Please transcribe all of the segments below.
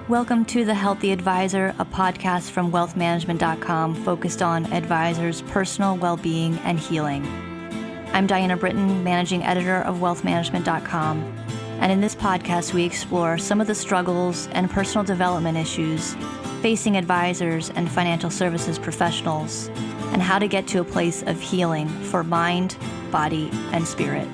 Welcome to The Healthy Advisor, a podcast from WealthManagement.com focused on advisors' personal well-being and healing. I'm Diana Britton, managing editor of WealthManagement.com, and in this podcast we explore some of the struggles and personal development issues facing advisors and financial services professionals, and how to get to a place of healing for mind, body, and spirit.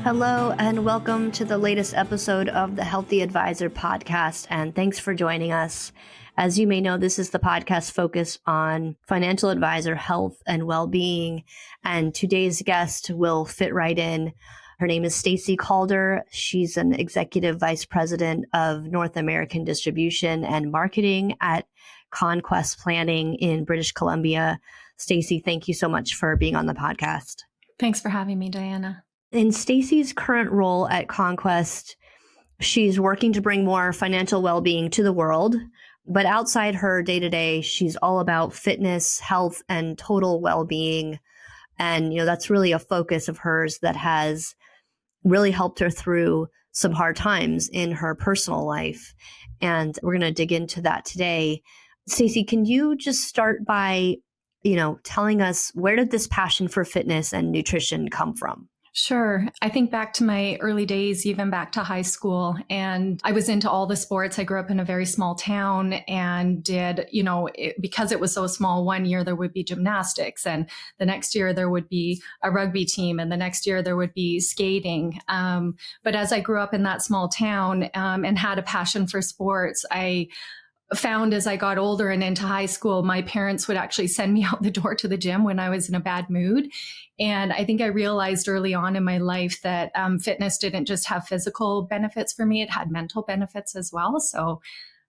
Hello, and welcome to the latest episode of the Healthy Advisor podcast, and thanks for joining us. As you may know, this is the podcast focused on financial advisor health and well-being, and today's guest will fit right in. Her name is Stacie Calder. She's an executive vice president of North American distribution and marketing at Conquest Planning in British Columbia. Stacie, thank you so much for being on the podcast. Thanks for having me, Diana. In Stacie's current role at Conquest, she's working to bring more financial well-being to the world. But outside her day-to-day, she's all about fitness, health, and total well-being. And, that's really a focus of hers that has really helped her through some hard times in her personal life. And we're going to dig into that today. Stacie, can you just start by, telling us, where did this passion for fitness and nutrition come from? Sure. I think back to my early days, even back to high school, and I was into all the sports. I grew up in a very small town and did, because it was so small, one year there would be gymnastics, and the next year there would be a rugby team, and the next year there would be skating. But as I grew up in that small town and had a passion for sports, I found as I got older and into high school, my parents would actually send me out the door to the gym when I was in a bad mood. And I think I realized early on in my life that fitness didn't just have physical benefits for me, it had mental benefits as well. So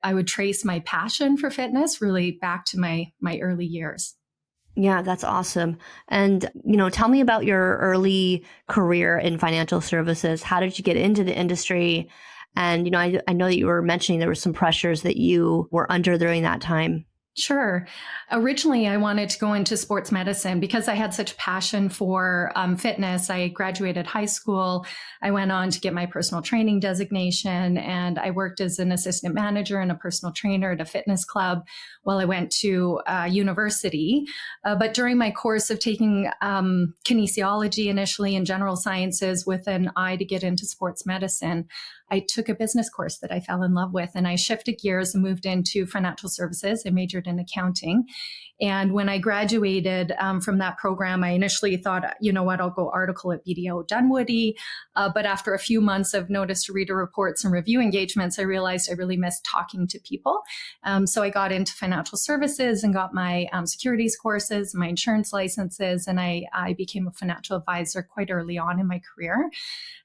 I would trace my passion for fitness really back to my early years. Yeah, that's awesome. And, tell me about your early career in financial services. How did you get into the industry? And, I know that you were mentioning there were some pressures that you were under during that time. Sure. Originally, I wanted to go into sports medicine because I had such passion for fitness. I graduated high school. I went on to get my personal training designation, and I worked as an assistant manager and a personal trainer at a fitness club while I went to university. But during my course of taking kinesiology initially and general sciences with an eye to get into sports medicine, I took a business course that I fell in love with, and I shifted gears and moved into financial services. I majored in accounting. And when I graduated from that program, I initially thought, I'll go article at BDO Dunwoody. But after a few months of notice to reader reports and review engagements, I realized I really missed talking to people. So I got into financial services and got my securities courses, my insurance licenses, and I became a financial advisor quite early on in my career.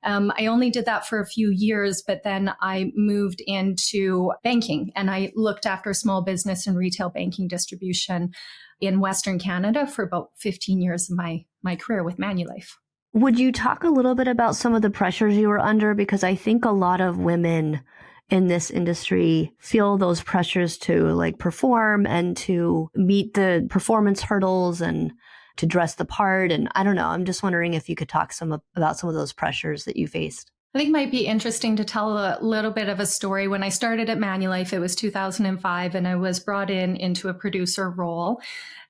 I only did that for a few years, but then I moved into banking, and I looked after small business and retail banking distribution in Western Canada for about 15 years of my career with Manulife. Would you talk a little bit about some of the pressures you were under? Because I think a lot of women in this industry feel those pressures to perform and to meet the performance hurdles and to dress the part. And I don't know, I'm just wondering if you could talk about some of those pressures that you faced. I think it might be interesting to tell a little bit of a story. When I started at Manulife, it was 2005, and I was brought into a producer role.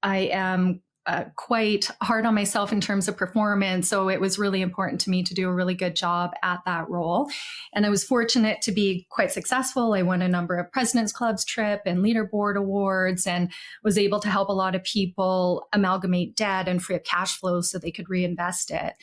I am quite hard on myself in terms of performance, so it was really important to me to do a really good job at that role. And I was fortunate to be quite successful. I won a number of President's Clubs trip and leaderboard awards, and was able to help a lot of people amalgamate debt and free up cash flow so they could reinvest it.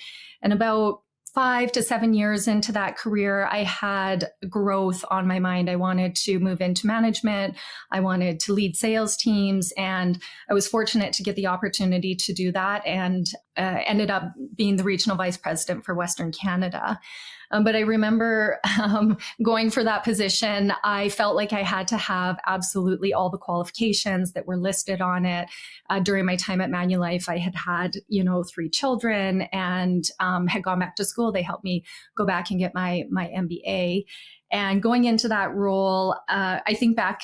And about 5 to 7 years into that career, I had growth on my mind. I wanted to move into management. I wanted to lead sales teams. And I was fortunate to get the opportunity to do that, and ended up being the regional vice president for Western Canada. But I remember going for that position, I felt like I had to have absolutely all the qualifications that were listed on it. During my time at Manulife, I had 3 children and had gone back to school. They helped me go back and get my MBA. And going into that role, I think back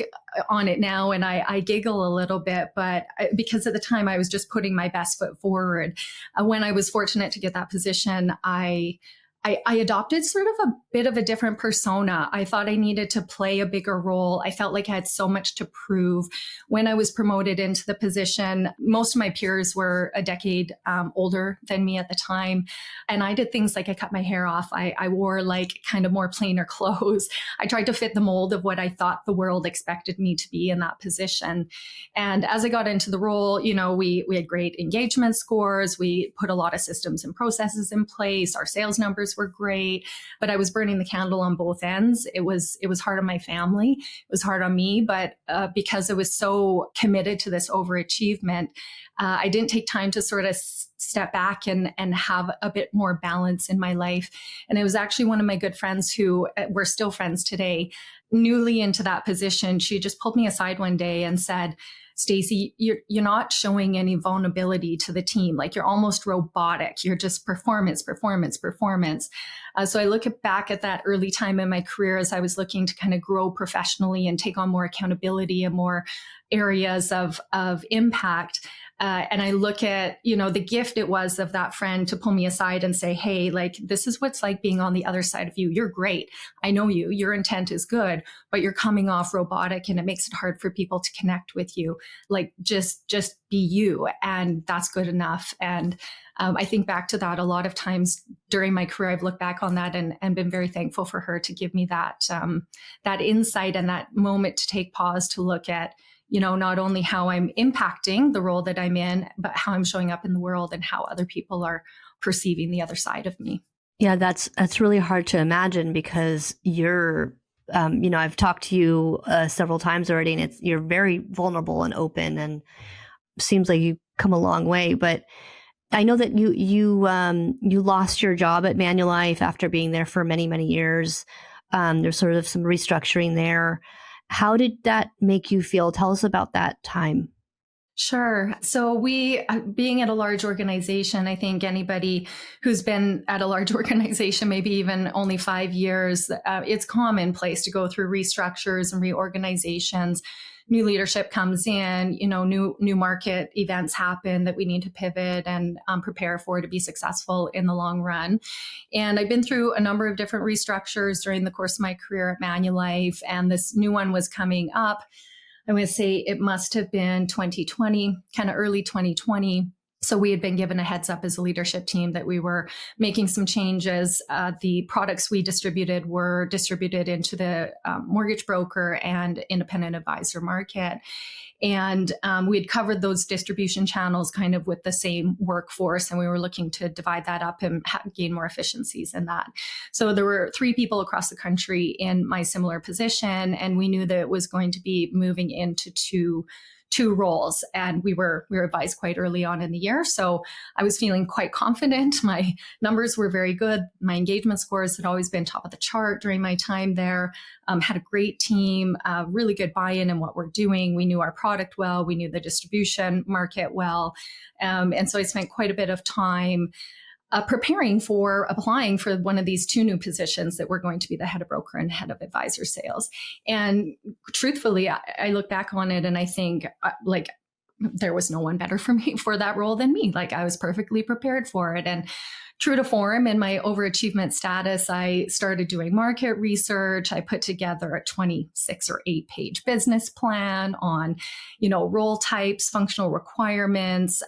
on it now and I giggle a little bit, but because at the time I was just putting my best foot forward. When I was fortunate to get that position, I I adopted sort of a bit of a different persona. I thought I needed to play a bigger role. I felt like I had so much to prove. When I was promoted into the position, most of my peers were a decade older than me at the time. And I did things like I cut my hair off. I wore like kind of more plainer clothes. I tried to fit the mold of what I thought the world expected me to be in that position. And as I got into the role, we had great engagement scores. We put a lot of systems and processes in place. Our sales numbers were great, but I was burning the candle on both ends. It was hard on my family. It was hard on me, but because I was so committed to this overachievement, I didn't take time to sort of step back and have a bit more balance in my life. And it was actually one of my good friends who we're still friends today, newly into that position. She just pulled me aside one day and said, Stacie, you're not showing any vulnerability to the team. Like you're almost robotic. You're just performance. So I look back at that early time in my career as I was looking to kind of grow professionally and take on more accountability and more areas of impact. And I look at, the gift it was of that friend to pull me aside and say, hey, like, this is what's like being on the other side of you. You're great. I know you, your intent is good, but you're coming off robotic and it makes it hard for people to connect with you. Like, just be you. And that's good enough. And I think back to that a lot of times during my career. I've looked back on that and been very thankful for her to give me that insight and that moment to take pause to look at, not only how I'm impacting the role that I'm in, but how I'm showing up in the world and how other people are perceiving the other side of me. Yeah, that's really hard to imagine because you're, I've talked to you several times already, and you're very vulnerable and open, and seems like you've come a long way. But I know that you lost your job at Manulife after being there for many, many years. There's sort of some restructuring there. How did that make you feel? Tell us about that time. Sure. So being at a large organization, I think anybody who's been at a large organization, maybe even only 5 years, it's commonplace to go through restructures and reorganizations. New leadership comes in, new market events happen that we need to pivot and prepare for to be successful in the long run. And I've been through a number of different restructures during the course of my career at Manulife, and this new one was coming up. I'm going to say it must have been 2020, kind of early 2020. So we had been given a heads up as a leadership team that we were making some changes. The products we distributed were distributed into the mortgage broker and independent advisor market. And we had covered those distribution channels kind of with the same workforce, and we were looking to divide that up and gain more efficiencies in that. So there were 3 people across the country in my similar position, and we knew that it was going to be moving into two roles, and we were advised quite early on in the year. So I was feeling quite confident. My numbers were very good. My engagement scores had always been top of the chart during my time there. Had a great team, really good buy-in in what we're doing. We knew our product well. We knew the distribution market well. And so I spent quite a bit of time preparing for applying for one of these 2 new positions that were going to be the head of broker and head of advisor sales. And truthfully, I look back on it and I think like there was no one better for me for that role than me. Like I was perfectly prepared for it. And true to form, in my overachievement status, I started doing market research. I put together a 26 or 8-page business plan on, role types, functional requirements,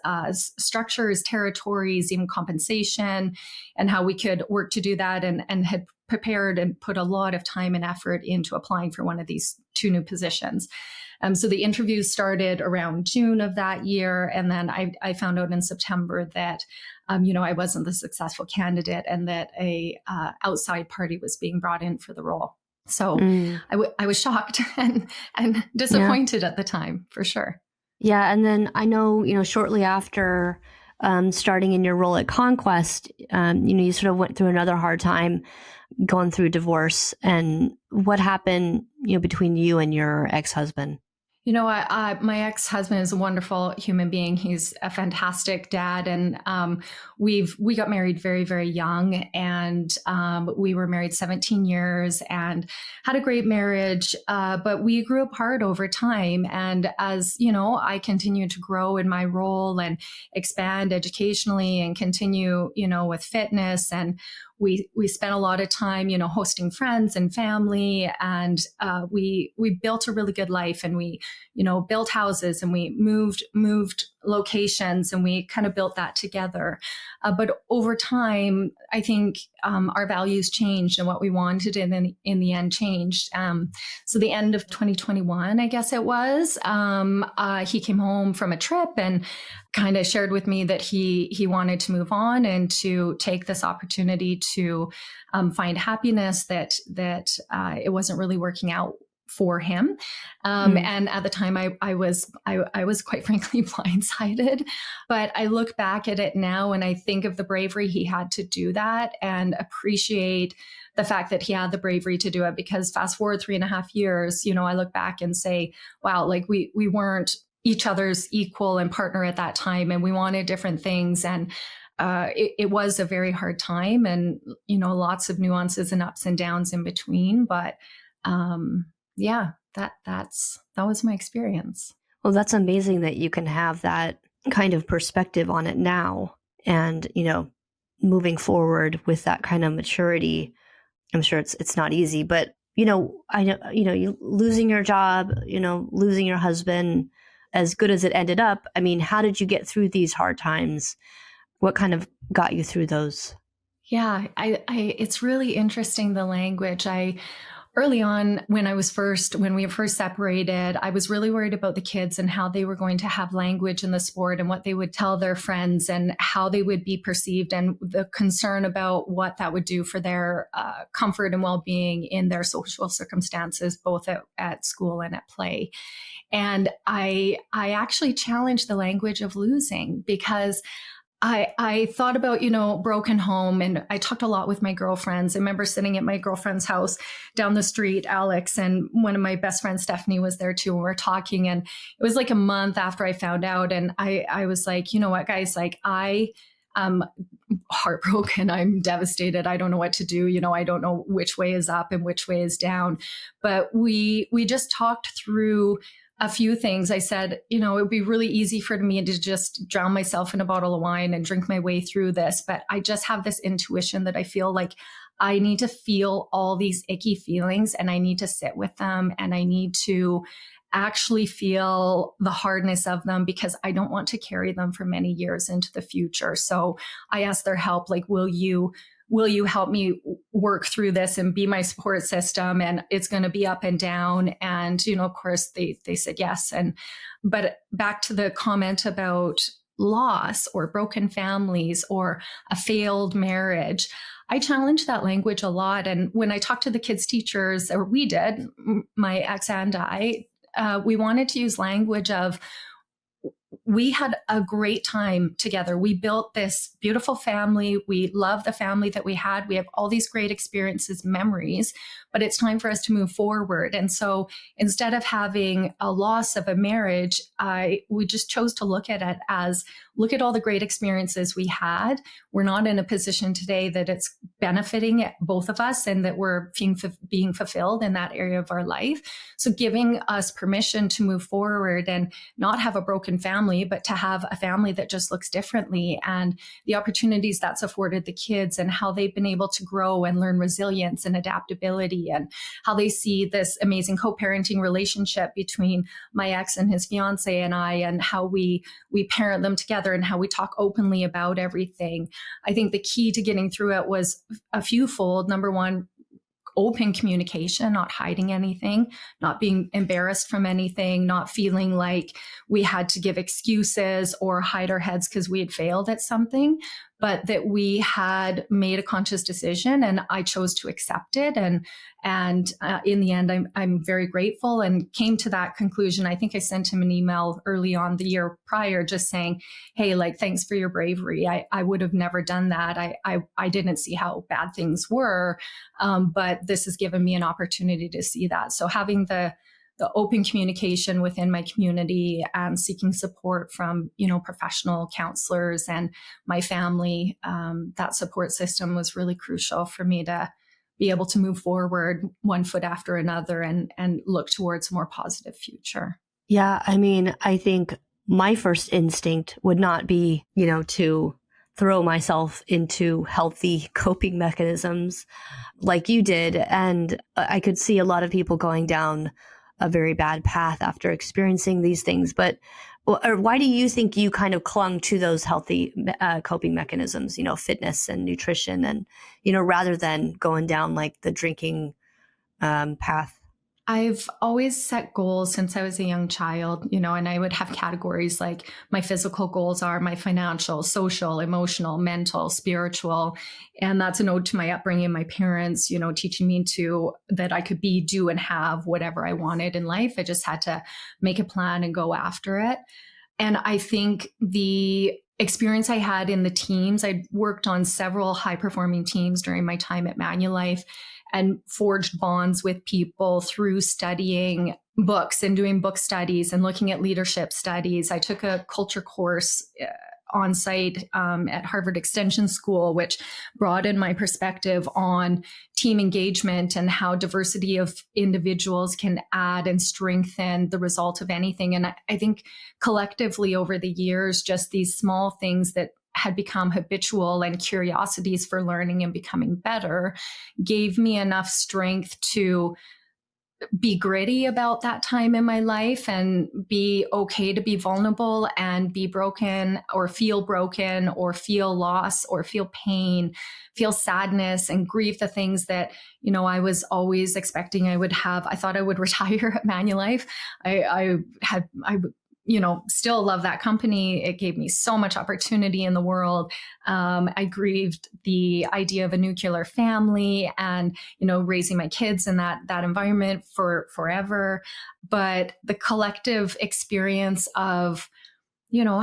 structures, territories, even compensation, and how we could work to do that, and had prepared and put a lot of time and effort into applying for one of these 2 new positions. So the interviews started around June of that year. And then I found out in September that, I wasn't the successful candidate and that a outside party was being brought in for the role. So I was shocked and disappointed at the time, for sure. Yeah. And then I know, shortly after starting in your role at Conquest, you sort of went through another hard time going through divorce. And what happened, between you and your ex-husband? My ex-husband is a wonderful human being. He's a fantastic dad. And we got married very, very young. And we were married 17 years and had a great marriage. But we grew apart over time. And as, I continued to grow in my role and expand educationally and continue, with fitness. And we spent a lot of time, hosting friends and family, and we built a really good life, and we, built houses, and we moved locations, and we kind of built that together. But over time, I think our values changed, and what we wanted in the end changed. So the end of 2021, I guess it was, he came home from a trip and kind of shared with me that he wanted to move on and to take this opportunity to find happiness, that it wasn't really working out for him. And at the time I was quite frankly blindsided, but I look back at it now and I think of the bravery he had to do that, and appreciate the fact that he had the bravery to do it, because fast forward 3.5 years, I look back and say, wow, like we weren't each other's equal and partner at that time, and we wanted different things. And it was a very hard time, and, lots of nuances and ups and downs in between. But yeah, that was my experience. Well, that's amazing that you can have that kind of perspective on it now, and, moving forward with that kind of maturity. I'm sure it's not easy, but, I know, you losing your job, losing your husband, as good as it ended up. I mean, how did you get through these hard times? What kind of got you through those? Yeah, it's really interesting, the language. Early on, when we were first separated, I was really worried about the kids and how they were going to have language in the sport, and what they would tell their friends, and how they would be perceived, and the concern about what that would do for their comfort and well-being in their social circumstances, both at school and at play. And I actually challenged the language of losing, because I thought about, broken home, and I talked a lot with my girlfriends. I remember sitting at my girlfriend's house down the street, Alex, and one of my best friends, Stephanie, was there too. And we were talking, and it was like a month after I found out. And I was like, you know what, guys, like I am heartbroken. I'm devastated. I don't know what to do. I don't know which way is up and which way is down. But we just talked through a few things. I said, it would be really easy for me to just drown myself in a bottle of wine and drink my way through this. But I just have this intuition that I feel like I need to feel all these icky feelings, and I need to sit with them, and I need to actually feel the hardness of them, because I don't want to carry them for many years into the future. So I asked their help, like, will you help me work through this and be my support system? And it's going to be up and down. And, of course they said yes. But back to the comment about loss or broken families or a failed marriage, I challenged that language a lot. And when I talked to the kids' teachers, or we did, my ex and I, we wanted to use language of, we had a great time together. We built this beautiful family. We love the family that we had. We have all these great experiences, memories, but it's time for us to move forward. And so instead of having a loss of a marriage, we just chose to look at it as, look at all the great experiences we had. We're not in a position today that it's benefiting both of us, and that we're being fulfilled in that area of our life. So giving us permission to move forward and not have a broken family, but to have a family that just looks differently, and the opportunities that's afforded the kids, and how they've been able to grow and learn resilience and adaptability, and how they see this amazing co-parenting relationship between my ex and his fiance and I, and how we parent them together, and how we talk openly about everything. I think the key to getting through it was a fewfold. Number one, open communication, not hiding anything, not being embarrassed from anything, not feeling like we had to give excuses or hide our heads because we had failed at something, but that we had made a conscious decision, and I chose to accept it. And in the end, I'm very grateful, and came to that conclusion. I think I sent him an email early on the year prior, just saying, hey, like, thanks for your bravery. I would have never done that. I didn't see how bad things were, but this has given me an opportunity to see that. So having the open communication within my community, and seeking support from, professional counselors and my family, that support system was really crucial for me to be able to move forward one foot after another, and look towards a more positive future. Yeah. I mean, I think my first instinct would not be, to throw myself into healthy coping mechanisms like you did. And I could see a lot of people going down a very bad path after experiencing these things. But or why do you think you kind of clung to those healthy coping mechanisms, fitness and nutrition, and, rather than going down like the drinking path? I've always set goals since I was a young child, and I would have categories like my physical goals are my financial, social, emotional, mental, spiritual. And that's an ode to my upbringing, my parents, teaching me that I could be, do, and have whatever I wanted in life. I just had to make a plan and go after it. And I think the experience I had in the teams, I worked on several high performing teams during my time at Manulife, and forged bonds with people through studying books and doing book studies and looking at leadership studies. I took a culture course on site at Harvard Extension School, which broadened my perspective on team engagement and how diversity of individuals can add and strengthen the result of anything. And I think collectively over the years, just these small things that had become habitual and curiosities for learning and becoming better gave me enough strength to be gritty about that time in my life and be okay to be vulnerable and be broken or feel loss or feel pain, feel sadness and grieve, the things that, I was always expecting I would have. I thought I would retire at Manulife. I still love that company. It gave me so much opportunity in the world. I grieved the idea of a nuclear family and, raising my kids in that environment for forever. But the collective experience of,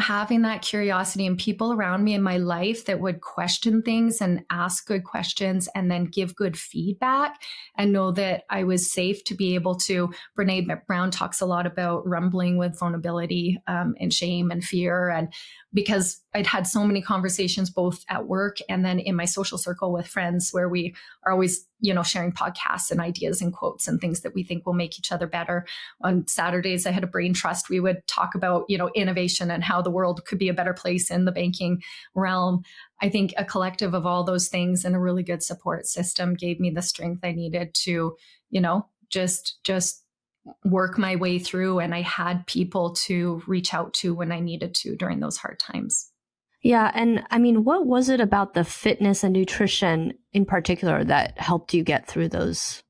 having that curiosity and people around me in my life that would question things and ask good questions and then give good feedback and know that I was safe to be able to. Brene Brown talks a lot about rumbling with vulnerability and shame and fear. And because I'd had so many conversations both at work and then in my social circle with friends where we are always, sharing podcasts and ideas and quotes and things that we think will make each other better. On Saturdays, I had a brain trust. We would talk about, innovation and how the world could be a better place in the banking realm. I think a collective of all those things and a really good support system gave me the strength I needed to, just work my way through. And I had people to reach out to when I needed to during those hard times. Yeah. And I mean, what was it about the fitness and nutrition in particular that helped you get through those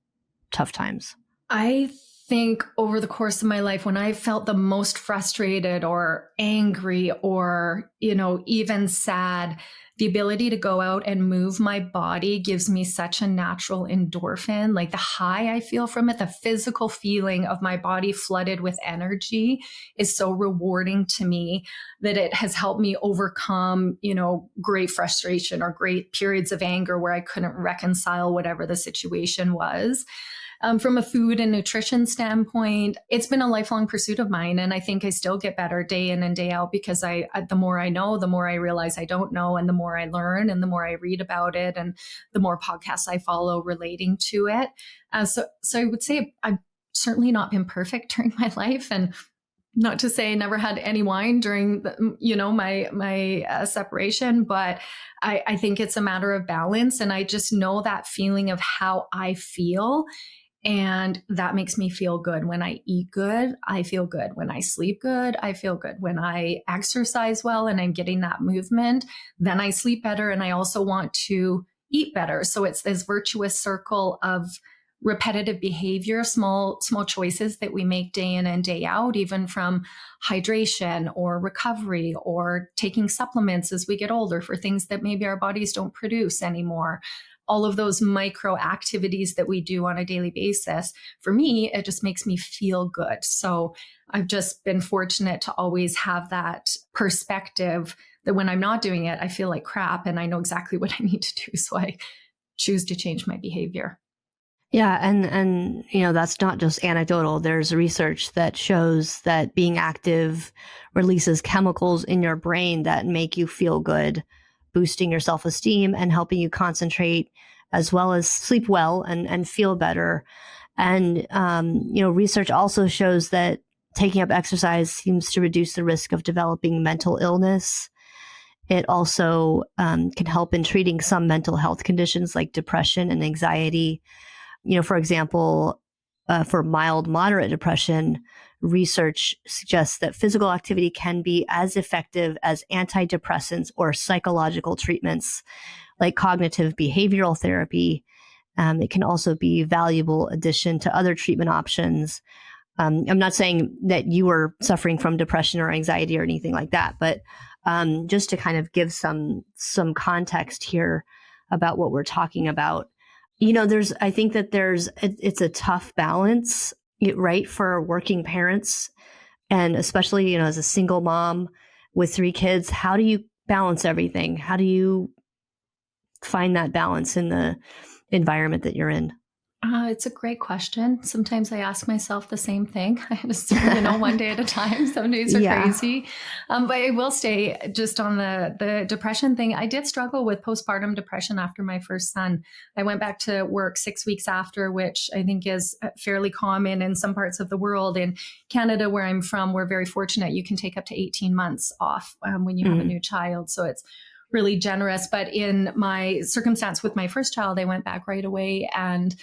tough times? I think over the course of my life, when I felt the most frustrated or angry or, even sad, the ability to go out and move my body gives me such a natural endorphin. Like the high I feel from it, the physical feeling of my body flooded with energy is so rewarding to me that it has helped me overcome, great frustration or great periods of anger where I couldn't reconcile whatever the situation was. From a food and nutrition standpoint, it's been a lifelong pursuit of mine. And I think I still get better day in and day out because the more I know, the more I realize I don't know, and the more I learn and the more I read about it and the more podcasts I follow relating to it. So I would say I've certainly not been perfect during my life, and not to say I never had any wine during my separation, but I think it's a matter of balance. And I just know that feeling of how I feel. And that makes me feel good. When I eat good, I feel good. When I sleep good, I feel good. When I exercise well and I'm getting that movement, then I sleep better. And I also want to eat better. So it's this virtuous circle of repetitive behavior, small choices that we make day in and day out, even from hydration or recovery or taking supplements as we get older for things that maybe our bodies don't produce anymore. All of those micro activities that we do on a daily basis, for me, it just makes me feel good. So I've just been fortunate to always have that perspective that when I'm not doing it, I feel like crap and I know exactly what I need to do. So I choose to change my behavior. Yeah. And that's not just anecdotal. There's research that shows that being active releases chemicals in your brain that make you feel good, boosting your self-esteem and helping you concentrate as well as sleep well and feel better. And, research also shows that taking up exercise seems to reduce the risk of developing mental illness. It also can help in treating some mental health conditions like depression and anxiety. For example, for mild, moderate depression, research suggests that physical activity can be as effective as antidepressants or psychological treatments like cognitive behavioral therapy. It can also be a valuable addition to other treatment options. I'm not saying that you were suffering from depression or anxiety or anything like that, but just to kind of give some context here about what we're talking about. I think that it's a tough balance, right, for working parents, and especially, as a single mom with 3 kids. How do you balance everything? How do you find that balance in the environment that you're in? It's a great question. Sometimes I ask myself the same thing. I just, one day at a time. Some days are Yeah. crazy. But I will say, just on the depression thing, I did struggle with postpartum depression after my first son. I went back to work 6 weeks after, which I think is fairly common in some parts of the world. In Canada, where I'm from, we're very fortunate. You can take up to 18 months off when you have a new child. So it's really generous. But in my circumstance with my first child, I went back right away, and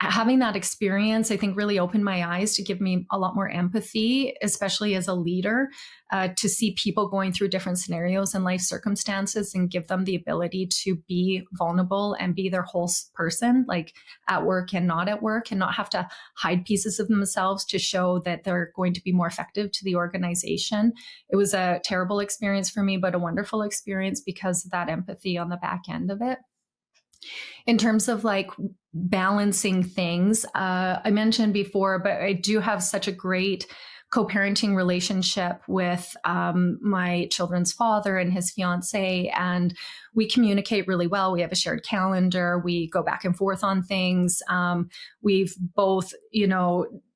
having that experience, I think, really opened my eyes to give me a lot more empathy, especially as a leader, to see people going through different scenarios and life circumstances and give them the ability to be vulnerable and be their whole person, like at work and not at work, and not have to hide pieces of themselves to show that they're going to be more effective to the organization. It was a terrible experience for me, but a wonderful experience because of that empathy on the back end of it. In terms of like balancing things, I mentioned before, but I do have such a great co-parenting relationship with my children's father and his fiance, and we communicate really well. We have a shared calendar. We go back and forth on things. We've both,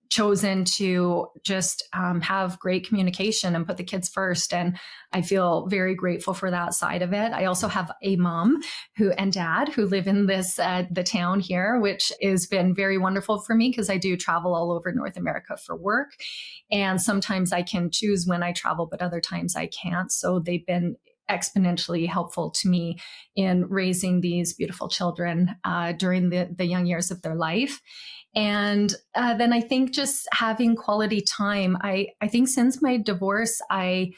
chosen to just have great communication and put the kids first. And I feel very grateful for that side of it. I also have a mom and dad who live in the town here, which has been very wonderful for me because I do travel all over North America for work. And sometimes I can choose when I travel, but other times I can't. So they've been exponentially helpful to me in raising these beautiful children during the young years of their life. And then I think just having quality time. I think since my divorce, I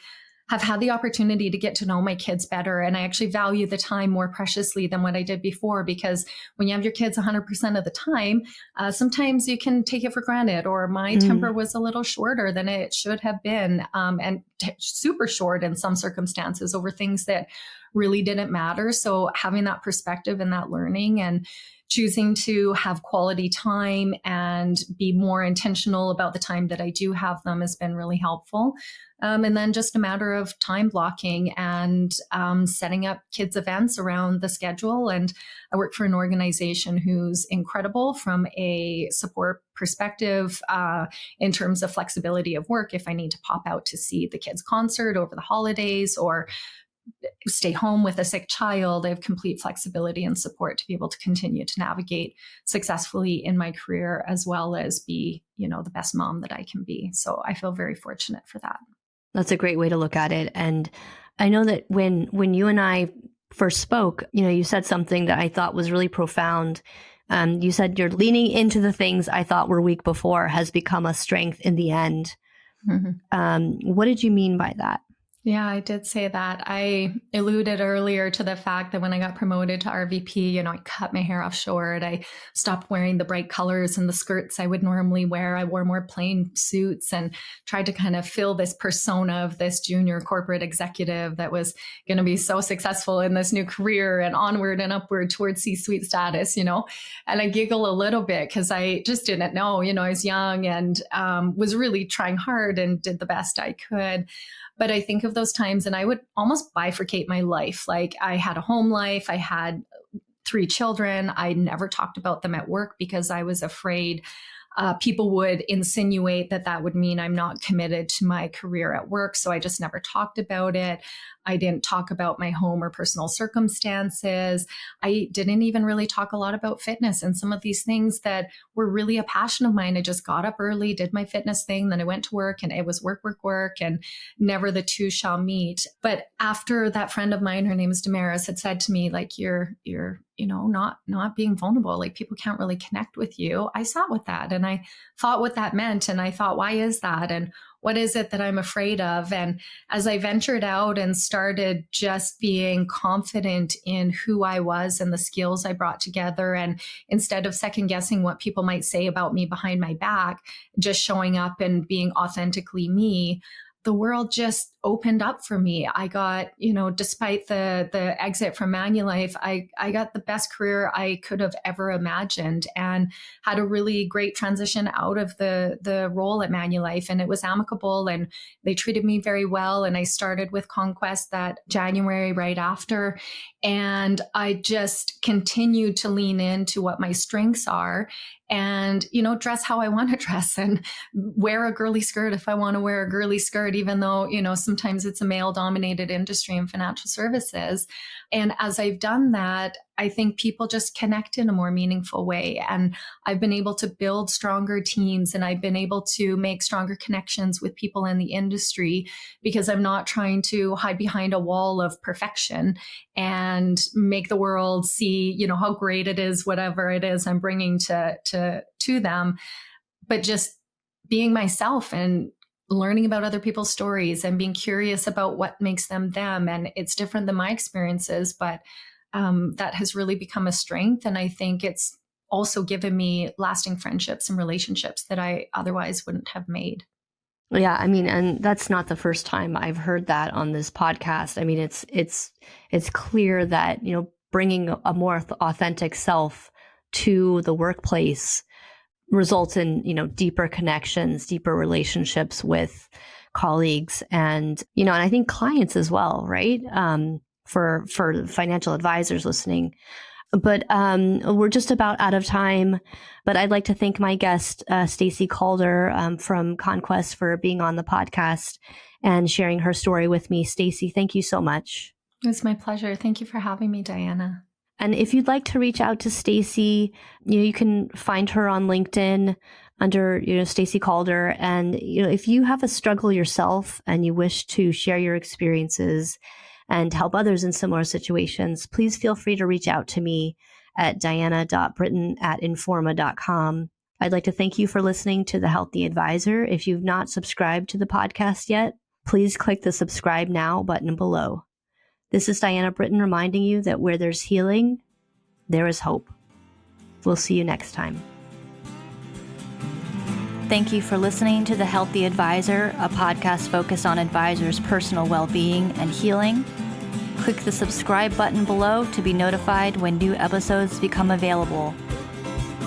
have had the opportunity to get to know my kids better. And I actually value the time more preciously than what I did before, because when you have your kids 100% of the time, sometimes you can take it for granted, or my temper was a little shorter than it should have been, and super short in some circumstances over things that really didn't matter. So having that perspective and that learning and choosing to have quality time and be more intentional about the time that I do have them has been really helpful. And then just a matter of time blocking and setting up kids' events around the schedule. And I work for an organization who's incredible from a support perspective in terms of flexibility of work. If I need to pop out to see the kids' concert over the holidays or stay home with a sick child, I have complete flexibility and support to be able to continue to navigate successfully in my career, as well as be, the best mom that I can be. So I feel very fortunate for that. That's a great way to look at it. And I know that when you and I first spoke, you said something that I thought was really profound. You said you're leaning into the things I thought were weak before has become a strength in the end. Mm-hmm. What did you mean by that? Yeah, I did say that. I alluded earlier to the fact that when I got promoted to RVP, I cut my hair off short. I stopped wearing the bright colors and the skirts I would normally wear. I wore more plain suits and tried to kind of fill this persona of this junior corporate executive that was going to be so successful in this new career and onward and upward towards C-suite status, And I giggle a little bit because I just didn't know, I was young and was really trying hard and did the best I could. But I think of those times and I would almost bifurcate my life. Like I had a home life, I had 3 children. I never talked about them at work because I was afraid people would insinuate that would mean I'm not committed to my career at work. So I just never talked about it. I didn't talk about my home or personal circumstances. I didn't even really talk a lot about fitness and some of these things that were really a passion of mine. I just got up early, did my fitness thing, then I went to work, and it was work, work, work, and never the two shall meet. But after that friend of mine, her name is Damaris, had said to me, like, you're not being vulnerable. Like, people can't really connect with you. I sat with that and I thought what that meant. And I thought, why is that? And what is it that I'm afraid of? And as I ventured out and started just being confident in who I was and the skills I brought together, and instead of second guessing what people might say about me behind my back, just showing up and being authentically me, the world just opened up for me. I got, despite the exit from Manulife, I got the best career I could have ever imagined, and had a really great transition out of the role at Manulife. And it was amicable, and they treated me very well. And I started with Conquest that January right after. And I just continued to lean into what my strengths are and, dress how I want to dress, and wear a girly skirt if I want to wear a girly skirt, even though, sometimes it's a male dominated industry in financial services. And as I've done that, I think people just connect in a more meaningful way. And I've been able to build stronger teams, and I've been able to make stronger connections with people in the industry, because I'm not trying to hide behind a wall of perfection and make the world see, how great it is, whatever it is I'm bringing to them, but just being myself and learning about other people's stories and being curious about what makes them them. And it's different than my experiences, but that has really become a strength. And I think it's also given me lasting friendships and relationships that I otherwise wouldn't have made. Yeah, I mean, and that's not the first time I've heard that on this podcast. I mean, it's clear that, bringing a more authentic self to the workplace results in, deeper connections, deeper relationships with colleagues, and, and I think clients as well, right? For financial advisors listening. But we're just about out of time. But I'd like to thank my guest, Stacie Calder from Conquest, for being on the podcast and sharing her story with me. Stacie, thank you so much. It's my pleasure. Thank you for having me, Diana. And if you'd like to reach out to Stacie, you can find her on LinkedIn under, Stacie Calder. And, if you have a struggle yourself and you wish to share your experiences and help others in similar situations, please feel free to reach out to me at diana.britton@informa.com. I'd like to thank you for listening to The Healthy Advisor. If you've not subscribed to the podcast yet, please click the subscribe now button below. This is Diana Britton reminding you that where there's healing, there is hope. We'll see you next time. Thank you for listening to The Healthy Advisor, a podcast focused on advisors' personal well-being and healing. Click the subscribe button below to be notified when new episodes become available.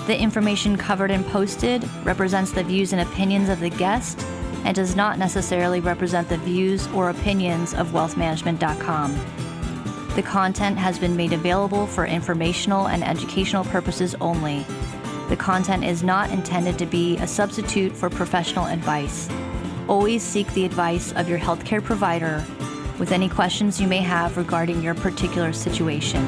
The information covered and posted represents the views and opinions of the guest and does not necessarily represent the views or opinions of WealthManagement.com. The content has been made available for informational and educational purposes only. The content is not intended to be a substitute for professional advice. Always seek the advice of your healthcare provider with any questions you may have regarding your particular situation.